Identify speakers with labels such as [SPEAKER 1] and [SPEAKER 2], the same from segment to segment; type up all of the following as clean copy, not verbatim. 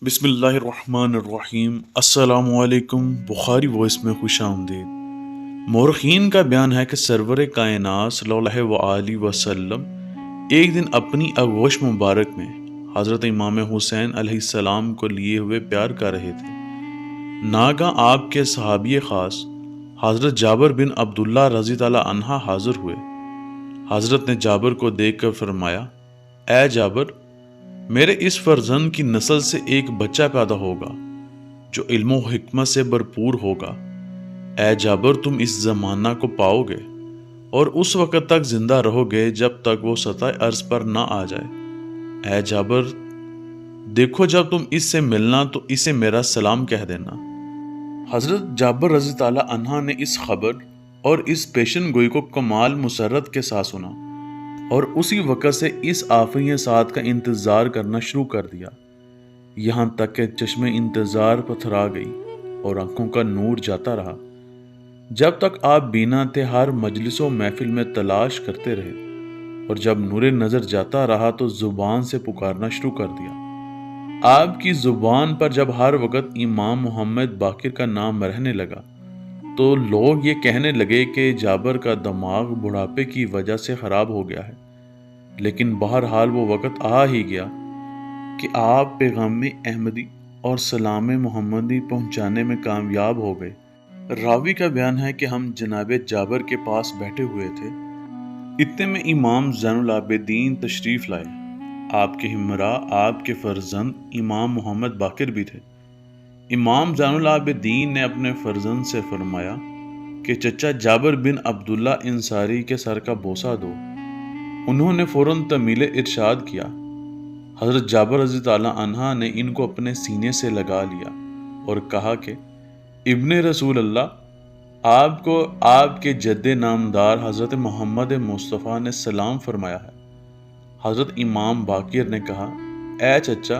[SPEAKER 1] بسم اللہ الرحمن الرحیم۔ السلام علیکم۔ بخاری وائس میں خوش آمدید۔ مورخین کا بیان ہے کہ سرور کائنات صلی اللہ علیہ وسلم ایک دن اپنی آغوش مبارک میں حضرت امام حسین علیہ السلام کو لیے ہوئے پیار کر رہے تھے۔ ناگہاں آپ کے صحابی خاص حضرت جابر بن عبداللہ رضی اللہ عنہ حاضر ہوئے۔ حضرت نے جابر کو دیکھ کر فرمایا، اے جابر، میرے اس فرزند کی نسل سے ایک بچہ پیدا ہوگا جو علم و حکمت سے بھرپور ہوگا۔ اے جابر، تم اس زمانہ کو پاؤ گے اور اس وقت تک زندہ رہو گے جب تک وہ سطح عرض پر نہ آ جائے۔ اے جابر، دیکھو جب تم اس سے ملنا تو اسے میرا سلام کہہ دینا۔ حضرت جابر رضی اللہ عنہ نے اس خبر اور اس پیشن گوئی کو کمال مسرت کے ساتھ سنا اور اسی وقت سے اس آفرین ساتھ کا انتظار کرنا شروع کر دیا، یہاں تک کہ چشم انتظار پتھرا گئی اور آنکھوں کا نور جاتا رہا۔ جب تک آپ بینا تھے ہر مجلس و محفل میں تلاش کرتے رہے، اور جب نور نظر جاتا رہا تو زبان سے پکارنا شروع کر دیا۔ آپ کی زبان پر جب ہر وقت امام محمد باقر کا نام رہنے لگا تو لوگ یہ کہنے لگے کہ جابر کا دماغ بڑھاپے کی وجہ سے خراب ہو گیا ہے، لیکن بہرحال وہ وقت آ ہی گیا کہ آپ پیغام احمدی اور سلام محمدی پہنچانے میں کامیاب ہو گئے۔ راوی کا بیان ہے کہ ہم جناب جابر کے پاس بیٹھے ہوئے تھے، اتنے میں امام زین العابدین تشریف لائے۔ آپ کے ہمراہ آپ کے فرزند امام محمد باقر بھی تھے۔ امام زین العابدین نے اپنے فرزند سے فرمایا کہ چچا جابر بن عبداللہ انصاری کے سر کا بوسہ دو۔ انہوں نے فوراً تمیل ارشاد کیا۔ حضرت جابر رضی اللہ عنہ نے ان کو اپنے سینے سے لگا لیا اور کہا کہ ابن رسول اللہ، آپ کو آپ کے جد نامدار حضرت محمد مصطفیٰ نے سلام فرمایا ہے۔ حضرت امام باقر نے کہا، اے چچا،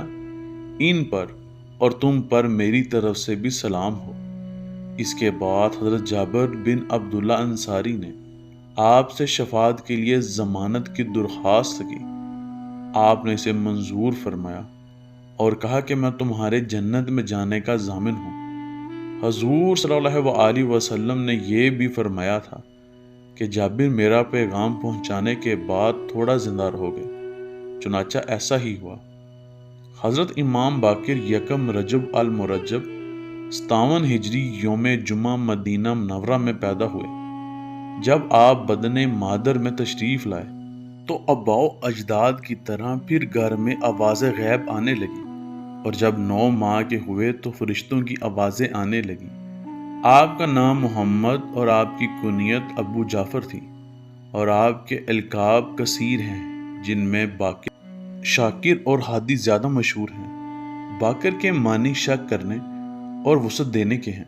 [SPEAKER 1] ان پر اور تم پر میری طرف سے بھی سلام ہو۔ اس کے بعد حضرت جابر بن عبداللہ انصاری نے آپ سے شفاعت کے لیے ضمانت کی درخواست کی۔ آپ نے اسے منظور فرمایا اور کہا کہ میں تمہارے جنت میں جانے کا ضامن ہوں۔ حضور صلی اللہ علیہ وسلم نے یہ بھی فرمایا تھا کہ جابر میرا پیغام پہنچانے کے بعد تھوڑا زندہ رہو گے، چنانچہ ایسا ہی ہوا۔ حضرت امام باقر یکم رجب المرجب 57 ہجری یوم جمعہ مدینہ منورہ میں پیدا ہوئے۔ جب آپ بدن مادر میں تشریف لائے تو آباء و اجداد کی طرح پھر گھر میں آوازیں غیب آنے لگی، اور جب 9 ماہ کے ہوئے تو فرشتوں کی آوازیں آنے لگی۔ آپ کا نام محمد اور آپ کی کنیت ابو جعفر تھی، اور آپ کے القاب کثیر ہیں جن میں باقر، شاکر اور ہادی زیادہ مشہور ہیں۔ باقر کے معنی شک کرنے اور وسعت دینے کے ہیں۔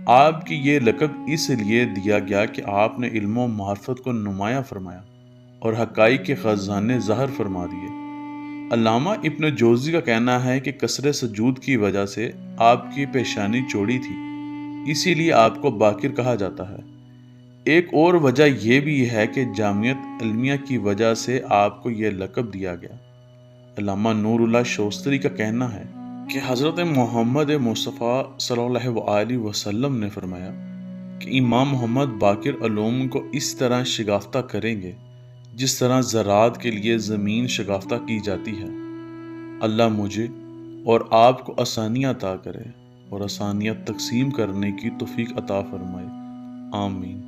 [SPEAKER 1] آپ کی یہ لقب اس لیے دیا گیا کہ آپ نے علم و معرفت کو نمایاں فرمایا اور حقائق کے خزانے ظاہر فرما دیے۔ علامہ ابن جوزی کا کہنا ہے کہ کثرت سجود کی وجہ سے آپ کی پیشانی چوڑی تھی، اسی لیے آپ کو باقر کہا جاتا ہے۔ ایک اور وجہ یہ بھی ہے کہ جامعیت علمیہ کی وجہ سے آپ کو یہ لقب دیا گیا۔ علامہ نور اللہ شوستری کا کہنا ہے کہ حضرت محمد مصطفیٰ صلی اللہ علیہ وسلم نے فرمایا کہ امام محمد باقر علوم کو اس طرح شگافتہ کریں گے جس طرح زراعت کے لیے زمین شگافتہ کی جاتی ہے۔ اللہ مجھے اور آپ کو آسانیاں عطا کرے اور آسانیاں تقسیم کرنے کی توفیق عطا فرمائے، آمین۔